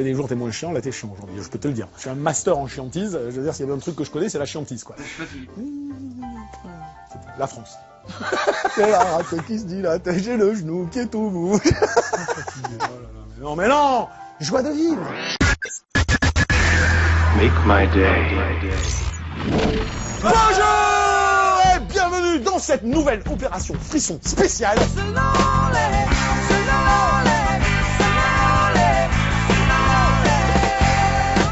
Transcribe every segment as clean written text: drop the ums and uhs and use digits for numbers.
y a des jours t'es moins chiant, là t'es chiant aujourd'hui, je peux te le dire. Je suis un master en chiantise, je veux dire s'il y avait un truc que je connais c'est la chiantise quoi. La France. C'est la rate qui se dit la tête, j'ai le genou qui est tout mou. Non mais non, joie de vivre. Make my day. Bonjour et bienvenue dans cette nouvelle opération Frisson spéciale.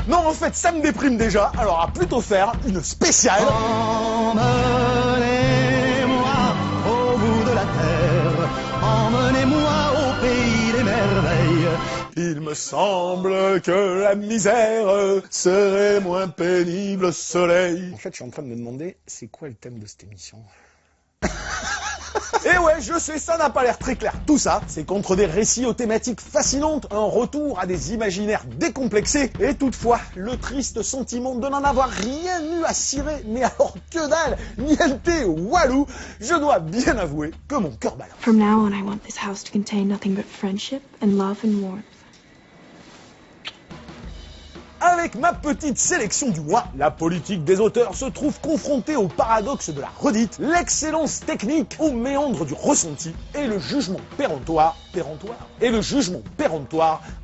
Non, en fait, ça me déprime déjà, alors à plutôt faire une spéciale. Emmenez-moi au bout de la terre, emmenez-moi au pays des merveilles. Il me semble que la misère serait moins pénible au soleil. En fait, je suis en train de me demander, c'est quoi le thème de cette émission? Et ouais, je sais, ça n'a pas l'air très clair. Tout ça, c'est contre des récits aux thématiques fascinantes, un retour à des imaginaires décomplexés, et toutefois, le triste sentiment de n'en avoir rien eu à cirer, mais alors que dalle, niente, walou, je dois bien avouer que mon cœur balance. From now on, I want this house to contain nothing but friendship and love and warmth. Avec ma petite sélection du mois, la politique des auteurs se trouve confrontée au paradoxe de la redite, l'excellence technique au méandre du ressenti et le jugement péremptoire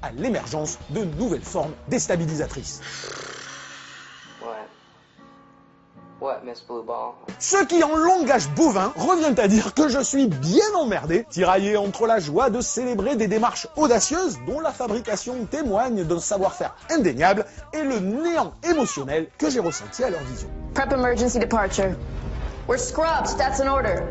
à l'émergence de nouvelles formes déstabilisatrices. What, Miss Blue Ball? Ce qui, en langage bovin, revient à dire que je suis bien emmerdé, tiraillé entre la joie de célébrer des démarches audacieuses dont la fabrication témoigne d'un savoir-faire indéniable et le néant émotionnel que j'ai ressenti à leur vision. Prep emergency departure. We're scrubbed, that's an order.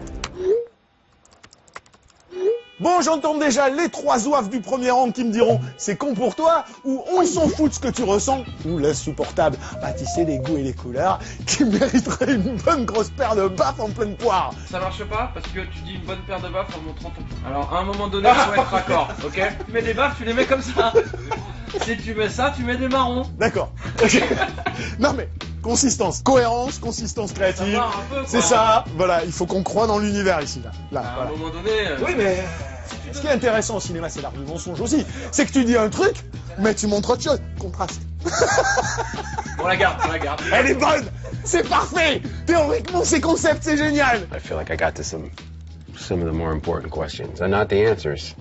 Bon, j'entends déjà les trois zouaves du premier rang qui me diront « c'est con pour toi » ou « on s'en fout de ce que tu ressens » ou l'insupportable « bah tu sais les goûts et les couleurs » qui mériterait une bonne grosse paire de baffes en pleine poire. Ça marche pas parce que tu dis une bonne paire de baffes en montrant ton... Alors à un moment donné, il faut être raccord, ok? Tu mets des baffes, tu les mets comme ça. Si tu mets ça, tu mets des marrons. D'accord. Non mais, consistance, cohérence, consistance créative, c'est ça, voilà, il faut qu'on croit dans l'univers ici, là. À Voilà. un moment donné... Oui mais... Ce qui est intéressant au cinéma, c'est l'art du mensonge aussi, c'est que tu dis un truc, mais tu montres autre chose. Contraste. On la garde, on la garde. Elle est bonne. C'est parfait. Théoriquement, ces concepts, c'est génial. I feel like I got to some of the more important questions, and not the answers,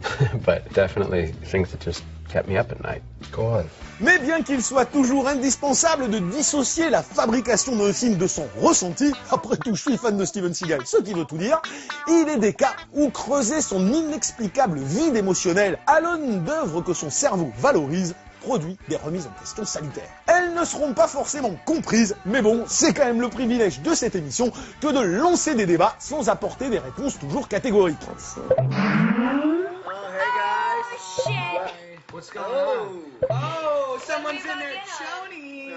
but definitely things that just kept me up at night. Go on. Mais bien qu'il soit toujours indispensable de dissocier la fabrication d'un film de son ressenti, après tout je suis fan de Steven Seagal, ce qui veut tout dire, il est des cas où creuser son inexplicable vide émotionnel à l'aune d'œuvres que son cerveau valorise produit des remises en question salutaires. Elles ne seront pas forcément comprises, mais bon, c'est quand même le privilège de cette émission que de lancer des débats sans apporter des réponses toujours catégoriques. What's going on? Oh, someone's in there chonies.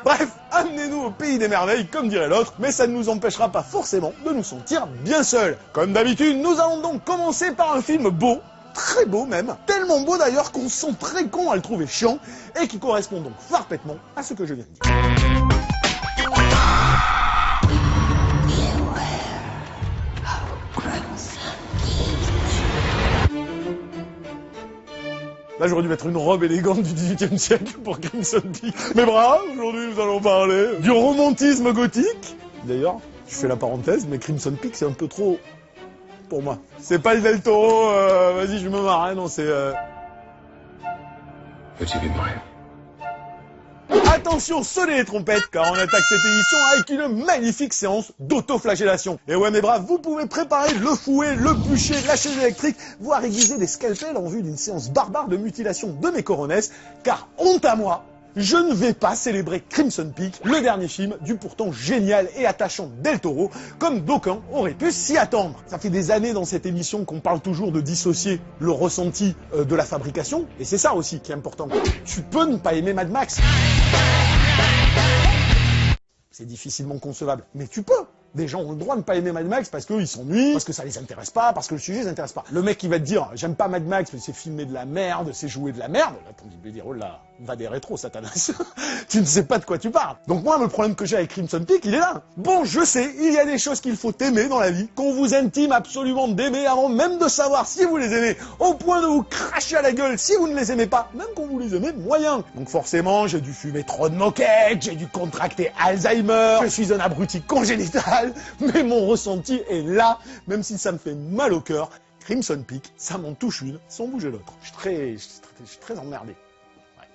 Bref, amenez-nous au pays des merveilles, comme dirait l'autre, mais ça ne nous empêchera pas forcément de nous sentir bien seuls. Comme d'habitude, nous allons donc commencer par un film beau, très beau même, tellement beau d'ailleurs qu'on se sent très con à le trouver chiant, et qui correspond donc parfaitement à ce que je viens de dire. Là, j'aurais dû mettre une robe élégante du XVIIIe siècle pour Crimson Peak. Mais bravo, aujourd'hui, nous allons parler du romantisme gothique. D'ailleurs, je fais la parenthèse, mais Crimson Peak, c'est un peu trop pour moi. C'est pas le Del Toro, vas-y, je me marre, non, c'est... Would you be mine? Attention, sonnez les trompettes, car on attaque cette émission avec une magnifique séance d'autoflagellation. Et ouais, mes braves, vous pouvez préparer le fouet, le bûcher, la chaise électrique, voire aiguiser des scalpels en vue d'une séance barbare de mutilation de mes coronesses, car honte à moi, je ne vais pas célébrer Crimson Peak, le dernier film du pourtant génial et attachant Del Toro, comme d'aucuns auraient pu s'y attendre. Ça fait des années dans cette émission qu'on parle toujours de dissocier le ressenti de la fabrication, et c'est ça aussi qui est important. Tu peux ne pas aimer Mad Max. C'est difficilement concevable, mais tu peux. Des gens ont le droit de ne pas aimer Mad Max parce qu'ils s'ennuient, parce que ça les intéresse pas, parce que le sujet les intéresse pas. Le mec qui va te dire, j'aime pas Mad Max, mais c'est filmé de la merde, c'est joué de la merde, là, t'as envie de lui dire, oh là, Va des rétros, Satanas. Tu ne sais pas de quoi tu parles. Donc moi, le problème que j'ai avec Crimson Peak, il est là. Bon, je sais, il y a des choses qu'il faut aimer dans la vie, qu'on vous intime absolument d'aimer avant même de savoir si vous les aimez, au point de vous cracher à la gueule si vous ne les aimez pas, même quand vous les aimez moyen. Donc forcément, j'ai dû fumer trop de moquettes, j'ai dû contracter Alzheimer, je suis un abruti congénital, mais mon ressenti est là, même si ça me fait mal au cœur. Crimson Peak, ça m'en touche une, sans bouger l'autre. Je suis très emmerdé.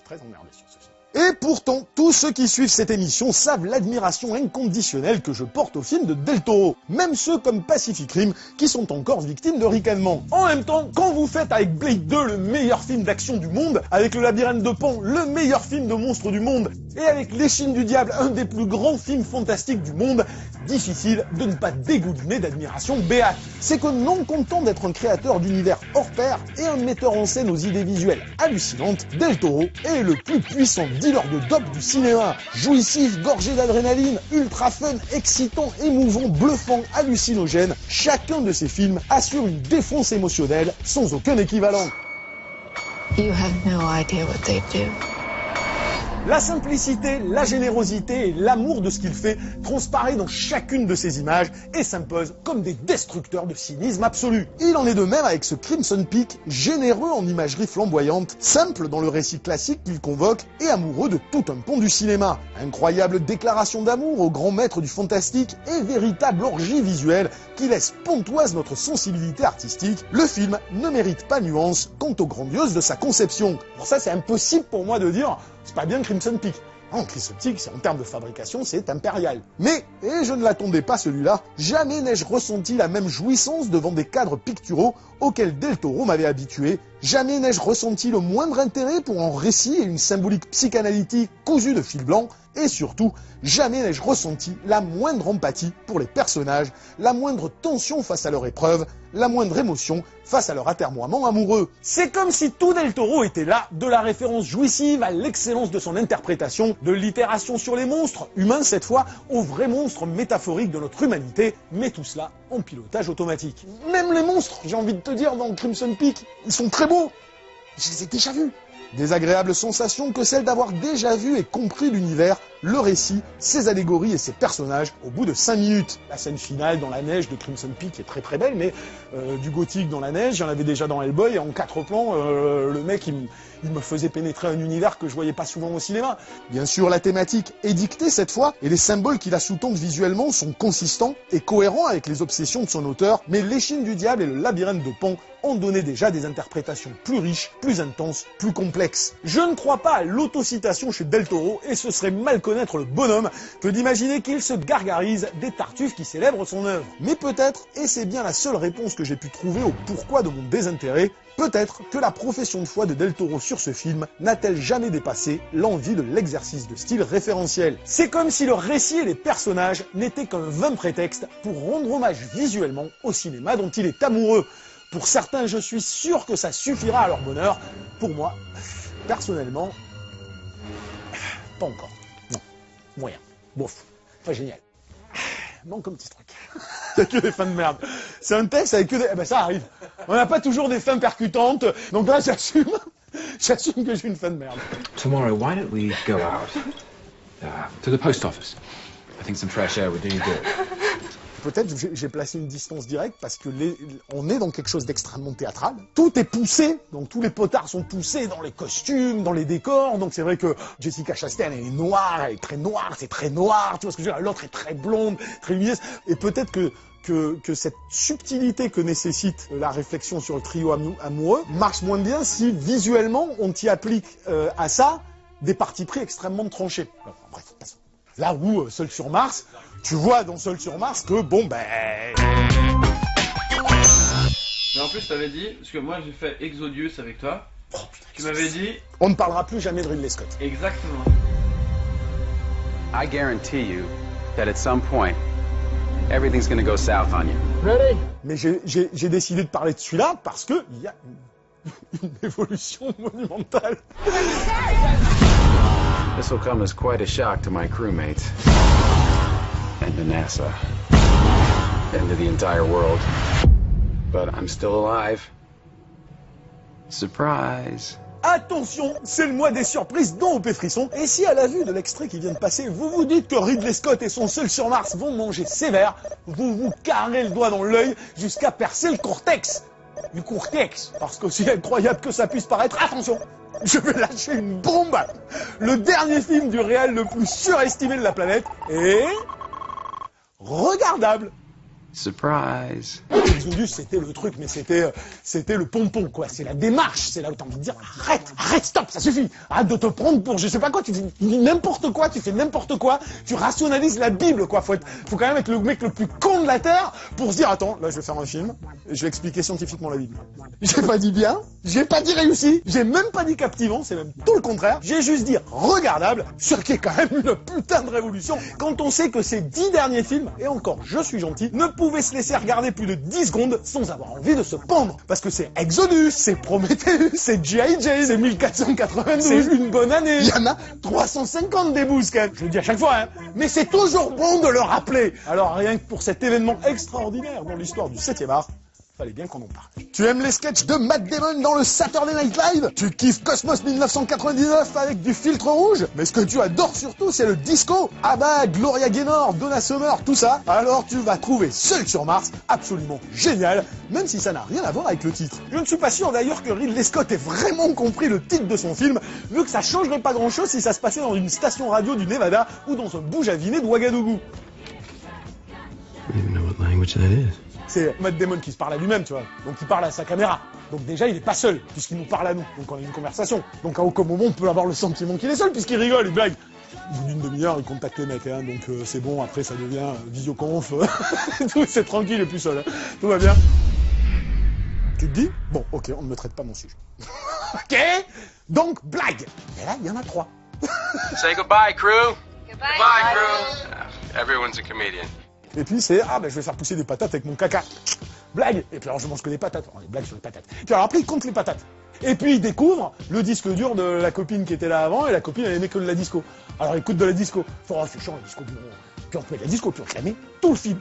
Très emmerdé sur ce film. Et pourtant, tous ceux qui suivent cette émission savent l'admiration inconditionnelle que je porte au film de Del Toro. Même ceux comme Pacific Rim qui sont encore victimes de ricanement. En même temps, quand vous faites avec Blade 2 le meilleur film d'action du monde, avec Le Labyrinthe de Pan le meilleur film de monstres du monde, et avec L'Échine du Diable un des plus grands films fantastiques du monde, difficile de ne pas dégouliner d'admiration béate. C'est que non content d'être un créateur d'univers hors pair et un metteur en scène aux idées visuelles hallucinantes, Del Toro est le plus puissant dealer de dope du cinéma. Jouissif, gorgé d'adrénaline, ultra fun, excitant, émouvant, bluffant, hallucinogène, chacun de ses films assure une défonce émotionnelle sans aucun équivalent. You have no idea what they do. La simplicité, la générosité et l'amour de ce qu'il fait transparaît dans chacune de ses images et s'impose comme des destructeurs de cynisme absolu. Il en est de même avec ce Crimson Peak, généreux en imagerie flamboyante, simple dans le récit classique qu'il convoque et amoureux de tout un pan du cinéma. Incroyable déclaration d'amour au grand maître du fantastique et véritable orgie visuelle qui laisse pontoise notre sensibilité artistique, le film ne mérite pas nuance quant aux grandioses de sa conception. Pour ça, c'est impossible pour moi de dire c'est pas bien Crimson Peak. Non, Crimson Peak, c'est en termes de fabrication, c'est impérial. Mais, et je ne l'attendais pas celui-là, jamais n'ai-je ressenti la même jouissance devant des cadres picturaux auxquels Del Toro m'avait habitué. Jamais n'ai-je ressenti le moindre intérêt pour un récit et une symbolique psychanalytique cousue de fil blanc. Et surtout, jamais n'ai-je ressenti la moindre empathie pour les personnages, la moindre tension face à leur épreuve, la moindre émotion face à leur atermoiement amoureux. C'est comme si tout Del Toro était là, de la référence jouissive à l'excellence de son interprétation, de l'itération sur les monstres, humains cette fois, aux vrais monstres métaphoriques de notre humanité, mais tout cela en pilotage automatique. Même les monstres, j'ai envie de te dire, dans Crimson Peak, ils sont très beaux. Je les ai déjà vus. Désagréable sensation que celle d'avoir déjà vu et compris l'univers, le récit, ses allégories et ses personnages au bout de 5 minutes. La scène finale dans la neige de Crimson Peak est très très belle, mais du gothique dans la neige, j'en avais déjà dans Hellboy, et en 4 plans, le mec il me faisait pénétrer un univers que je voyais pas souvent au cinéma. Bien sûr, la thématique est dictée cette fois, et les symboles qui la sous-tendent visuellement sont consistants et cohérents avec les obsessions de son auteur, mais L'Échine du Diable et Le Labyrinthe de Pan ont donné déjà des interprétations plus riches, plus intenses, plus complexes. Je ne crois pas à l'autocitation chez Del Toro, et ce serait mal connaître le bonhomme que d'imaginer qu'il se gargarise des tartuffes qui célèbrent son œuvre. Mais peut-être, et c'est bien la seule réponse que j'ai pu trouver au pourquoi de mon désintérêt, peut-être que la profession de foi de Del Toro sur ce film n'a-t-elle jamais dépassé l'envie de l'exercice de style référentiel. C'est comme si le récit et les personnages n'étaient qu'un vain prétexte pour rendre hommage visuellement au cinéma dont il est amoureux. Pour certains, je suis sûr que ça suffira à leur bonheur. Pour moi, personnellement, pas encore. Non, moyen. Bof, pas génial. Manque un petit truc. Il n'y a que des fins de merde. C'est un texte avec que des... Eh ben ça arrive. On n'a pas toujours des fins percutantes. Donc là, j'assume. J'assume que j'ai une fin de merde. Tomorrow, why don't we go out to the post office? I think some fresh air would do you good. Peut-être j'ai placé une distance directe parce que on est dans quelque chose d'extrêmement théâtral. Tout est poussé, donc tous les potards sont poussés dans les costumes, dans les décors. Donc c'est vrai que Jessica Chastain, elle est noire, elle est très noire, c'est très noir. Tu vois ce que je veux dire? L'autre est très blonde, très lumineuse. Et peut-être que cette subtilité que nécessite la réflexion sur le trio amoureux marche moins bien si visuellement on t'y applique à ça des partis pris extrêmement tranchés. Bon, bref, passons. Là où Seul sur Mars, tu vois dans Seul sur Mars que bon ben... Mais en plus t'avais dit, parce que moi j'ai fait Exodius avec toi, Oh, putain, tu m'avais dit... On ne parlera plus jamais de Ridley Scott. Exactement. I guarantee you that at some point, everything's gonna go south on you. Ready? Mais j'ai décidé de parler de celui-là parce que il y a une évolution monumentale. This will come as quite a shock to my crewmates. And to NASA. And to the entire world. But I'm still alive. Surprise. Attention, c'est le mois des surprises dont OP Frisson. Et si à la vue de l'extrait qui vient de passer, vous vous dites que Ridley Scott et son Seul sur Mars vont manger sévère, vous vous carrez le doigt dans l'œil jusqu'à percer le cortex. Du cortex. Parce qu'aussi incroyable que ça puisse paraître, attention, je vais lâcher une bombe. Le dernier film du réal le plus surestimé de la planète est... regardable. Surprise. Exodus, c'était le truc, mais c'était le pompon, quoi. C'est la démarche, c'est là où t'as envie de dire, arrête, stop, ça suffit. Arrête de te prendre pour je sais pas quoi, tu fais n'importe quoi, tu fais n'importe quoi, tu rationalises la Bible, quoi. Faut quand même être le mec le plus con de la Terre pour se dire, attends, là je vais faire un film, et je vais expliquer scientifiquement la Bible. J'ai pas dit bien, j'ai pas dit réussi, j'ai même pas dit captivant, c'est même tout le contraire. J'ai juste dit regardable, ce qui est quand même une putain de révolution, quand on sait que ces 10 derniers films, et encore, je suis gentil, ne pouvaient se laisser regarder plus de 10 secondes sans avoir envie de se pendre. Parce que c'est Exodus, c'est Prometheus, c'est G.I. Jane, c'est 1492, c'est une bonne année. Il y en a 350 des bouses, quand même. Je le dis à chaque fois, hein. Mais c'est toujours bon de le rappeler. Alors rien que pour cet événement extraordinaire dans l'histoire du 7e art, fallait bien qu'on en parle. Tu aimes les sketchs de Matt Damon dans le Saturday Night Live? Tu kiffes Cosmos 1999 avec du filtre rouge? Mais ce que tu adores surtout, c'est le disco. ABBA, Gloria Gaynor, Donna Summer, tout ça. Alors tu vas trouver Seul sur Mars absolument génial, même si ça n'a rien à voir avec le titre. Je ne suis pas sûr d'ailleurs que Ridley Scott ait vraiment compris le titre de son film, vu que ça changerait pas grand chose si ça se passait dans une station radio du Nevada ou dans un bouge à viner de Ouagadougou. I don't even know what language that is. C'est Matt Damon qui se parle à lui-même, tu vois. Donc il parle à sa caméra. Donc déjà, il est pas seul, puisqu'il nous parle à nous. Donc on a une conversation. Donc à aucun moment, on peut avoir le sentiment qu'il est seul, puisqu'il rigole, il blague. Au bout d'une demi-heure, il contacte les mecs, hein. Donc c'est bon, après ça devient visioconf. Tout, c'est tranquille, il est plus seul. Hein. Tout va bien. Tu te dis, bon, ok, on ne me traite pas mon sujet. Ok. Donc, blague. Et là, il y en a 3. Say goodbye, crew. Goodbye, crew. Everyone's a comedian. Et puis c'est, je vais faire pousser des patates avec mon caca. Blague. Et puis alors je mange que des patates. Alors, les blagues sur les patates. Puis alors après il compte les patates. Et puis il découvre le disque dur de la copine qui était là avant, et la copine elle aimait que de la disco. Alors il écoute de la disco. Oh c'est chiant la disco. Puis on peut mettre la disco, puis on réclamer tout le film.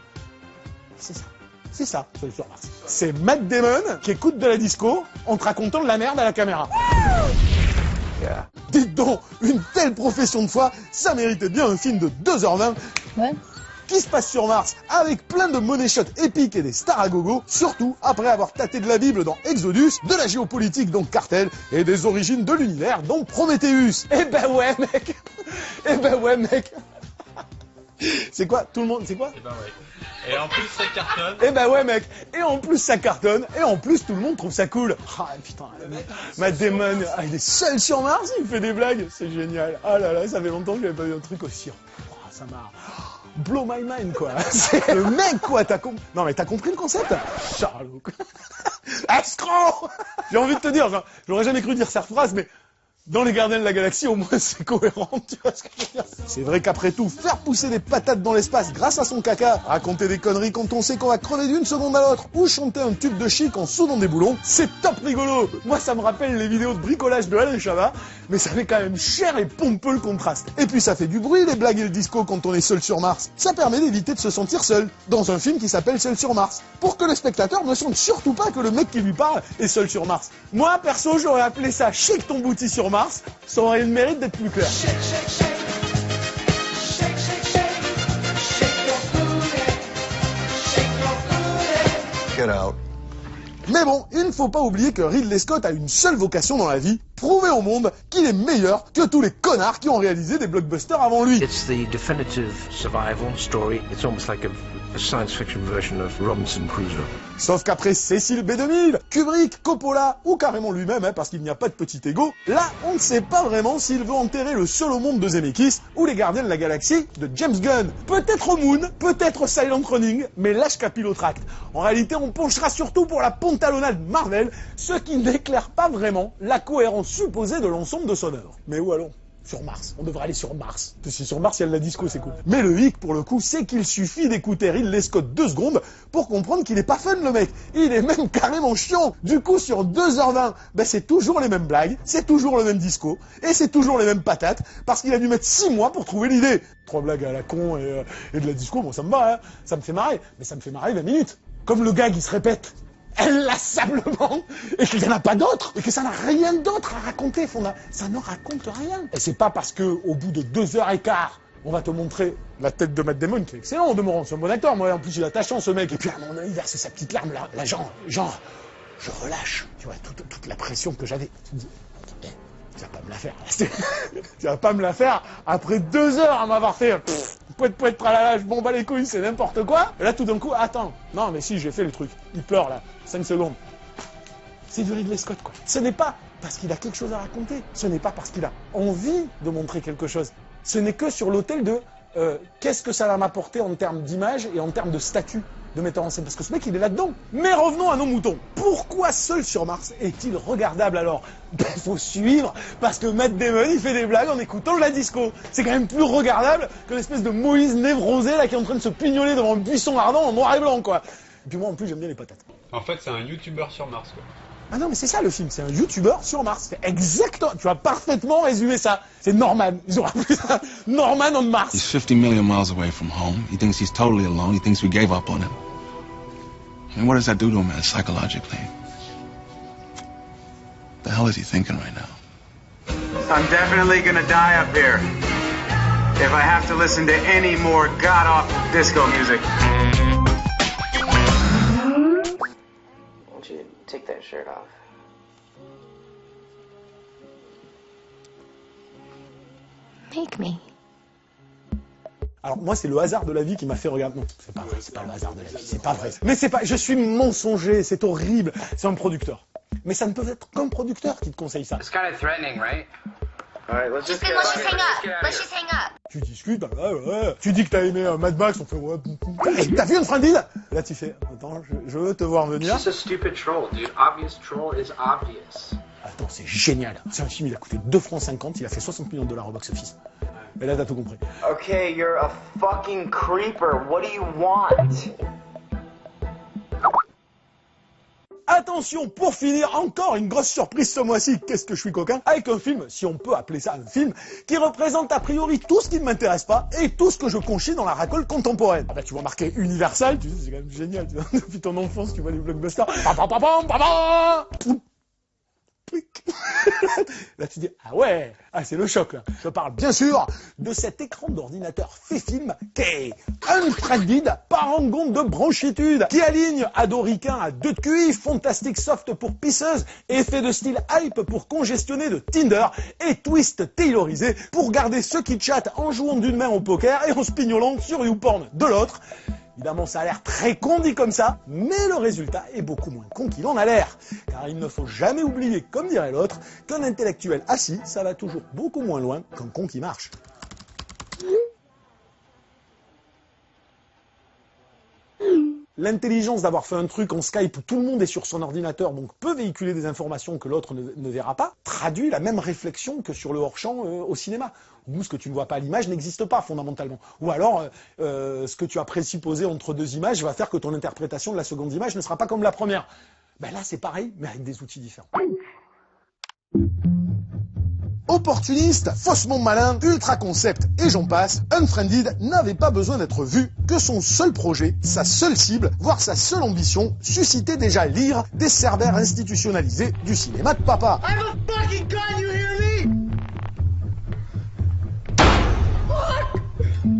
C'est ça. C'est ça, Seul sur Mars. C'est Matt Damon qui écoute de la disco en te racontant de la merde à la caméra. Yeah. Dites donc, une telle profession de foi, ça méritait bien un film de 2h20. Ouais. Qui se passe sur Mars avec plein de money shots épiques et des stars à gogo, surtout après avoir tâté de la Bible dans Exodus, de la géopolitique dans Cartel et des origines de l'univers dans Prometheus. Eh ben ouais mec. Eh ben ouais mec. C'est quoi? Tout le monde, c'est quoi? Eh ben ouais. Et en plus ça cartonne. Eh ben ouais mec. Et en plus ça cartonne. Et en plus tout le monde trouve ça cool. Ah putain. Matt Damon, il est seul sur Mars, il fait des blagues. C'est génial. Ah là là, ça fait longtemps que j'avais pas vu un truc aussi. Oh, ça m'a... blow my mind, quoi. C'est le mec, quoi. Non, mais t'as compris le concept? Charlot, quoi. Escroc! J'ai envie de te dire, genre, j'aurais jamais cru dire cette phrase, mais dans les Gardiens de la Galaxie, au moins, c'est cohérent, tu vois ce que je veux dire? C'est vrai qu'après tout, faire pousser des patates dans l'espace grâce à son caca, raconter des conneries quand on sait qu'on va crever d'une seconde à l'autre, ou chanter un tube de chic en soudant des boulons, c'est top rigolo! Moi, ça me rappelle les vidéos de bricolage de Alain Chabat, mais ça fait quand même cher et pompeux le contraste. Et puis ça fait du bruit, les blagues et le disco quand on est seul sur Mars. Ça permet d'éviter de se sentir seul, dans un film qui s'appelle Seul sur Mars, pour que le spectateur ne sente surtout pas que le mec qui lui parle est seul sur Mars. Moi, perso, j'aurais appelé ça Shake ton booty sur Mars, ça aurait le mérite d'être plus clair. Get out. Mais bon, il ne faut pas oublier que Ridley Scott a une seule vocation dans la vie, prouver au monde qu'il est meilleur que tous les connards qui ont réalisé des blockbusters avant lui. It's the definitive survival story. It's almost like a science fiction version of Robinson Crusoe. Sauf qu'après Cécile B2000, Kubrick, Coppola ou carrément lui-même, parce qu'il n'y a pas de petit ego, là on ne sait pas vraiment s'il veut enterrer le seul au monde de Zemeckis ou les Gardiens de la Galaxie de James Gunn. Peut-être Moon, peut-être Silent Running, mais lâche capillotracte. En réalité on penchera surtout pour la pontalonnade Marvel, ce qui n'éclaire pas vraiment la cohérence supposée de l'ensemble de son œuvre. Mais où allons ? Sur Mars. On devrait aller sur Mars. Parce que sur Mars, il y a de la disco, c'est cool. Mais le hic, pour le coup, c'est qu'il suffit d'écouter Ridley Scott 2 secondes pour comprendre qu'il est pas fun, le mec. Il est même carrément chiant. Du coup, sur 2h20, c'est toujours les mêmes blagues, c'est toujours le même disco, et c'est toujours les mêmes patates, parce qu'il a dû mettre 6 mois pour trouver l'idée. 3 blagues à la con et de la disco, bon, ça me va, hein. Ça me fait marrer. Mais ça me fait marrer 20 minutes. Comme le gag, il se répète. inlassablement, et qu'il n'y en a pas d'autres, et que ça n'a rien d'autre à raconter, ça ne raconte rien. Et c'est pas parce que, au bout de 2h15, on va te montrer la tête de Matt Damon, qui est excellent au demeurant, c'est un bon acteur, moi en plus il est attachant ce mec, et puis à mon avis, il verse sa petite larme, là genre, je relâche, tu vois, toute la pression que j'avais. Tu me dis, tu vas pas me la faire, tu vas pas me la faire après 2 heures à m'avoir fait, pouet, tralala, je m'en bats les couilles, c'est n'importe quoi. Et là tout d'un coup, attends, non mais si, j'ai fait le truc, il pleure là, 5 secondes. C'est du Ridley Scott quoi. Ce n'est pas parce qu'il a quelque chose à raconter, ce n'est pas parce qu'il a envie de montrer quelque chose. Ce n'est que sur l'autel de qu'est-ce que ça va m'apporter en termes d'image et en termes de statut de metteur en scène. Parce que ce mec, il est là-dedans. Mais revenons à nos moutons. Pourquoi Seul sur Mars est-il regardable alors? Il faut suivre, parce que Matt Damon, il fait des blagues en écoutant de la disco. C'est quand même plus regardable que l'espèce de Moïse névrosé là qui est en train de se pignoler devant un buisson ardent en noir et blanc, quoi. Et puis moi, en plus, j'aime bien les patates. En fait, c'est un YouTuber sur Mars, quoi. Ah non, mais c'est ça le film, c'est un YouTuber sur Mars. C'est exactement, tu as parfaitement résumé ça. C'est Norman, ils ont appelé ça Norman on Mars. He's 50 million miles away from home. He thinks he's totally alone. He thinks we gave up on him. I mean, what does that do to him, man, psychologically? What the hell is he thinking right now? I'm definitely gonna die up here if I have to listen to any more god-awful disco music. Take that shirt off. Make me. Alors moi c'est le hasard de la vie qui m'a fait regarder. Non, c'est pas vrai, c'est pas le hasard de la vie, c'est pas vrai. Mais c'est pas, je suis mensonger, c'est horrible. C'est un producteur. Mais ça ne peut être qu'un producteur qui te conseille ça. It's kind of threatening, right? Alright, let's just Let's just hang up. Let's just hang up. Tu discutes, ouais. Tu dis que t'as aimé Mad Max, on fait ouais. T'as vu Unfriended? Là tu fais, attends, je veux te voir venir. It's just a stupid troll, dude. Obvious troll is obvious. Attends, c'est génial. C'est un film, il a coûté 2,50 francs, il a fait 60 millions de dollars au box-office. Et là t'as tout compris. Okay, you're a fucking creeper. What do you want? Attention, pour finir, encore une grosse surprise ce mois-ci, qu'est-ce que je suis coquin, avec un film, si on peut appeler ça un film, qui représente a priori tout ce qui ne m'intéresse pas et tout ce que je conchis dans la racole contemporaine. Ah bah tu vois marqué Universal, tu sais, c'est quand même génial, tu vois, depuis ton enfance, tu vois les blockbusters. Là tu dis, ah ouais, c'est le choc là. Je parle bien sûr de cet écran d'ordinateur fait film qu'est Unfriended, parangon de branchitude, qui aligne Adoricain à 2 de QI, Fantastic Soft pour pisseuse, effet de style hype pour congestionner de Tinder et twist taylorisé pour garder ceux qui chattent en jouant d'une main au poker et en se pignolant sur YouPorn de l'autre. Évidemment, ça a l'air très con dit comme ça, mais le résultat est beaucoup moins con qu'il en a l'air. Car il ne faut jamais oublier, comme dirait l'autre, qu'un intellectuel assis, ça va toujours beaucoup moins loin qu'un con qui marche. L'intelligence d'avoir fait un truc en Skype où tout le monde est sur son ordinateur, donc peut véhiculer des informations que l'autre ne verra pas, traduit la même réflexion que sur le hors-champ au cinéma, où ce que tu ne vois pas à l'image n'existe pas fondamentalement. Ou alors, ce que tu as présupposé entre 2 images va faire que ton interprétation de la seconde image ne sera pas comme la première. Ben là, c'est pareil, mais avec des outils différents. Opportuniste, faussement malin, ultra concept et j'en passe, Unfriended n'avait pas besoin d'être vu, que son seul projet, sa seule cible, voire sa seule ambition, suscitait déjà l'ire des cerbères institutionnalisés du cinéma de papa. I'm a fucking gun, you hear me?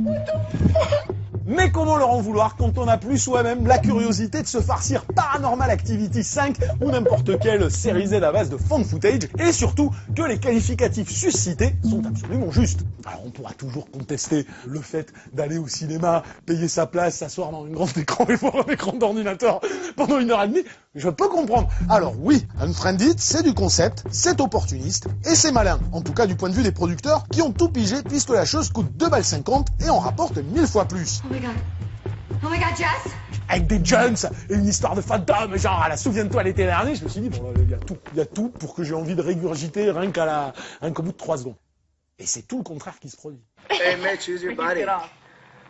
What the fuck? Mais comment leur en vouloir quand on n'a plus soi-même la curiosité de se farcir Paranormal Activity 5 ou n'importe quelle série Z à base de fan footage et surtout que les qualificatifs suscités sont absolument justes. Alors on pourra toujours contester le fait d'aller au cinéma, payer sa place, s'asseoir dans un grand écran et voir un écran d'ordinateur pendant 1h30. Je peux comprendre. Alors oui, Unfriended, c'est du concept, c'est opportuniste et c'est malin. En tout cas du point de vue des producteurs qui ont tout pigé puisque la chose coûte 2,50 balles et en rapporte 1000 fois plus. Oh my god, Jess! Avec des jumps et une histoire de fantôme, genre à la souviens-toi l'été dernier, je me suis dit, bon, il y a tout pour que j'ai envie de régurgiter rien qu'au bout de 3 secondes. Et c'est tout le contraire qui se produit. Hey Mitch, who's your buddy?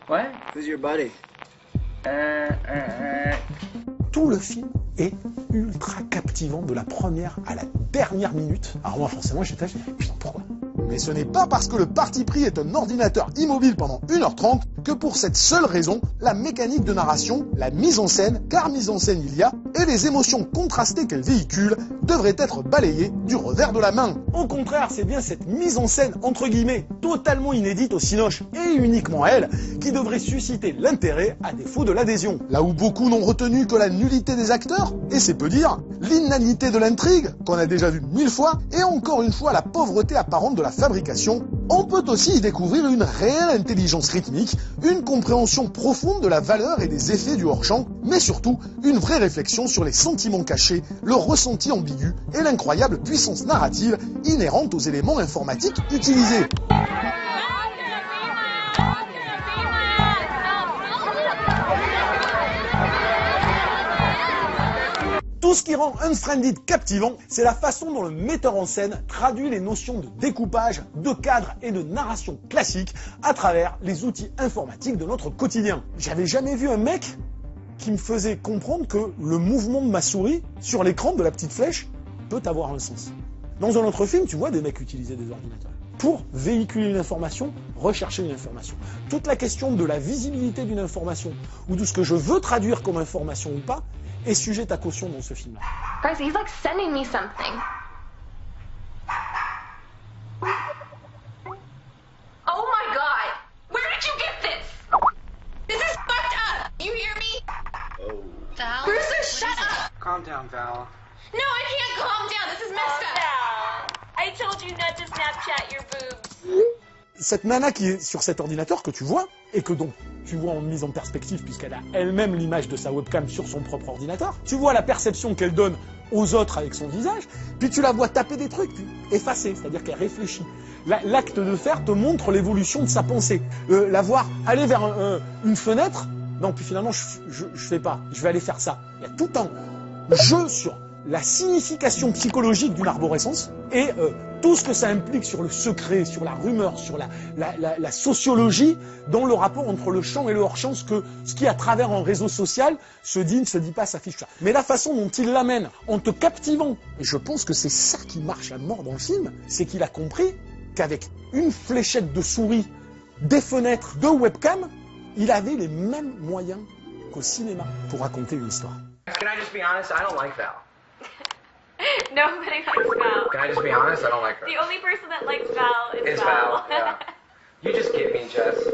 What? Who's your buddy? Tout le film est ultra captivant de la première à la dernière minute. Alors moi forcément putain pourquoi? Mais ce n'est pas parce que le parti pris est un ordinateur immobile pendant 1h30 que pour cette seule raison, la mécanique de narration, la mise en scène, car mise en scène il y a, et les émotions contrastées qu'elle véhicule devraient être balayées du revers de la main. Au contraire, c'est bien cette mise en scène, entre guillemets, totalement inédite au cinoche et uniquement elle, qui devrait susciter l'intérêt à défaut de l'adhésion. Là où beaucoup n'ont retenu que la nullité des acteurs, et c'est peu dire, l'inanité de l'intrigue, qu'on a déjà vu 1000 fois, et encore une fois la pauvreté apparente de la fabrication, on peut aussi y découvrir une réelle intelligence rythmique, une compréhension profonde de la valeur et des effets du hors-champ, mais surtout une vraie réflexion sur les sentiments cachés, le ressenti ambigu et l'incroyable puissance narrative inhérente aux éléments informatiques utilisés. Tout ce qui rend Unfriended captivant, c'est la façon dont le metteur en scène traduit les notions de découpage, de cadre et de narration classique à travers les outils informatiques de notre quotidien. J'avais jamais vu un mec qui me faisait comprendre que le mouvement de ma souris sur l'écran de la petite flèche peut avoir un sens. Dans un autre film, tu vois des mecs utiliser des ordinateurs pour véhiculer une information, rechercher une information. Toute la question de la visibilité d'une information ou de ce que je veux traduire comme information ou pas est sujet à caution dans ce film-là. Guys, he's like sending me something. Oh my god! Where did you get this? This is fucked up! You hear me? Oh. Val? Bruiser, shut up! Calm down, Val. No, I can't calm down. This is messed up. I told you not to Snapchat your boobs. Cette nana qui est sur cet ordinateur que tu vois, et que donc tu vois en mise en perspective puisqu'elle a elle-même l'image de sa webcam sur son propre ordinateur, tu vois la perception qu'elle donne aux autres avec son visage, puis tu la vois taper des trucs, puis effacer, c'est-à-dire qu'elle réfléchit. L'acte de faire te montre l'évolution de sa pensée. La voir aller vers une fenêtre, non, puis finalement je fais pas, je vais aller faire ça. Il y a tout un jeu sur la signification psychologique d'une arborescence et tout ce que ça implique sur le secret, sur la rumeur, sur la sociologie, dans le rapport entre le champ et le hors-champ, ce qui à travers un réseau social se dit, ne se dit pas, s'affiche ça. Mais la façon dont il l'amène en te captivant, et je pense que c'est ça qui marche à mort dans le film, c'est qu'il a compris qu'avec une fléchette de souris, des fenêtres, de webcam, il avait les mêmes moyens qu'au cinéma pour raconter une histoire. Can I just be honest? I don't like Val. Nobody likes Val. Can I just be honest? I don't like her. The only person that likes Val is It's Val. Val. Yeah. You just get me, Jess.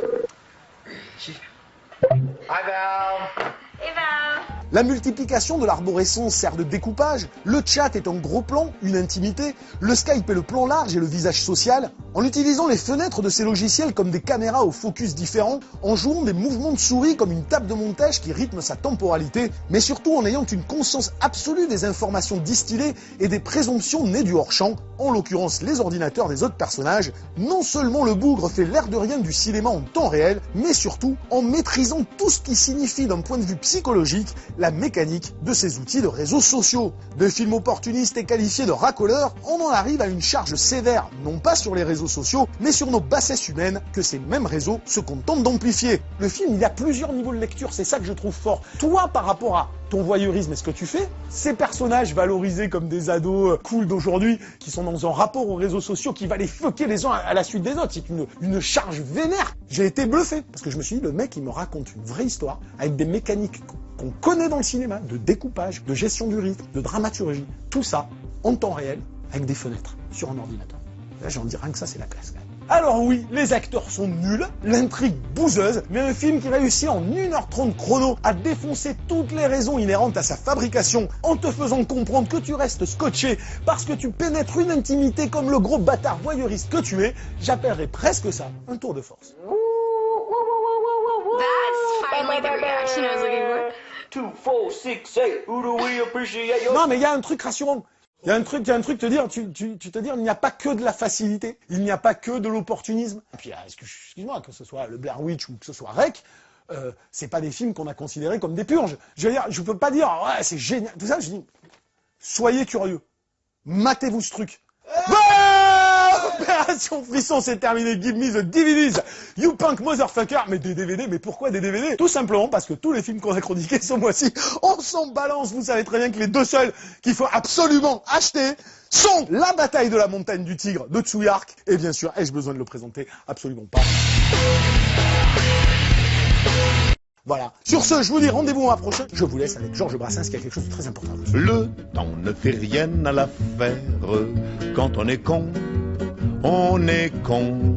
Hi, Val. Hey Val. La multiplication de l'arborescence sert de découpage, le chat est un gros plan, une intimité, le Skype est le plan large et le visage social. En utilisant les fenêtres de ces logiciels comme des caméras au focus différents, en jouant des mouvements de souris comme une table de montage qui rythme sa temporalité, mais surtout en ayant une conscience absolue des informations distillées et des présomptions nées du hors-champ, en l'occurrence les ordinateurs des autres personnages, non seulement le bougre fait l'air de rien du cinéma en temps réel, mais surtout en maîtrisant tout ce qui signifie d'un point de vue psychologique la mécanique de ces outils de réseaux sociaux. De film opportuniste et qualifié de racoleur, on en arrive à une charge sévère, non pas sur les réseaux sociaux, mais sur nos bassesses humaines que ces mêmes réseaux se contentent d'amplifier. Le film, il y a plusieurs niveaux de lecture, c'est ça que je trouve fort. Toi, par rapport à ton voyeurisme et ce que tu fais, ces personnages valorisés comme des ados cool d'aujourd'hui, qui sont dans un rapport aux réseaux sociaux, qui va les fucker les uns à la suite des autres, c'est une charge vénère. J'ai été bluffé, parce que je me suis dit, le mec, il me raconte une vraie histoire, avec des mécaniques qu'on connaît dans le cinéma, de découpage, de gestion du rythme, de dramaturgie, tout ça, en temps réel, avec des fenêtres, sur un ordinateur. Là, j'en dis rien que ça, c'est la classe, quand même. Alors oui, les acteurs sont nuls, l'intrigue bouseuse, mais un film qui réussit en 1h30 chrono à défoncer toutes les raisons inhérentes à sa fabrication en te faisant comprendre que tu restes scotché parce que tu pénètres une intimité comme le gros bâtard voyeuriste que tu es, j'appellerais presque ça un tour de force. That's finally the reaction I was looking for. 2, 4, 6, 8, who do we appreciate your... Non mais il y a un truc rassurant. Il y a un truc te dire, tu te dire, il n'y a pas que de la facilité, il n'y a pas que de l'opportunisme. Et puis, excuse-moi, que ce soit le Blair Witch ou que ce soit Rec, c'est pas des films qu'on a considérés comme des purges. Je veux dire, je peux pas dire, ouais, c'est génial, tout ça, je dis, soyez curieux, matez-vous ce truc. Opération Frisson, c'est terminé. Give me the DVDs. You punk motherfucker. Mais des DVD, mais pourquoi des DVD? Tout simplement parce que tous les films qu'on a chroniqués ce mois-ci, on s'en balance. Vous savez très bien que les deux seuls qu'il faut absolument acheter sont La bataille de la montagne du tigre de Tsuyark. Et bien sûr, ai-je besoin de le présenter? Absolument pas. Voilà. Sur ce, je vous dis rendez-vous au mois prochain. Je vous laisse avec Georges Brassens qui a quelque chose de très important. Le temps ne fait rien à l'affaire. Quand on est con, on est con.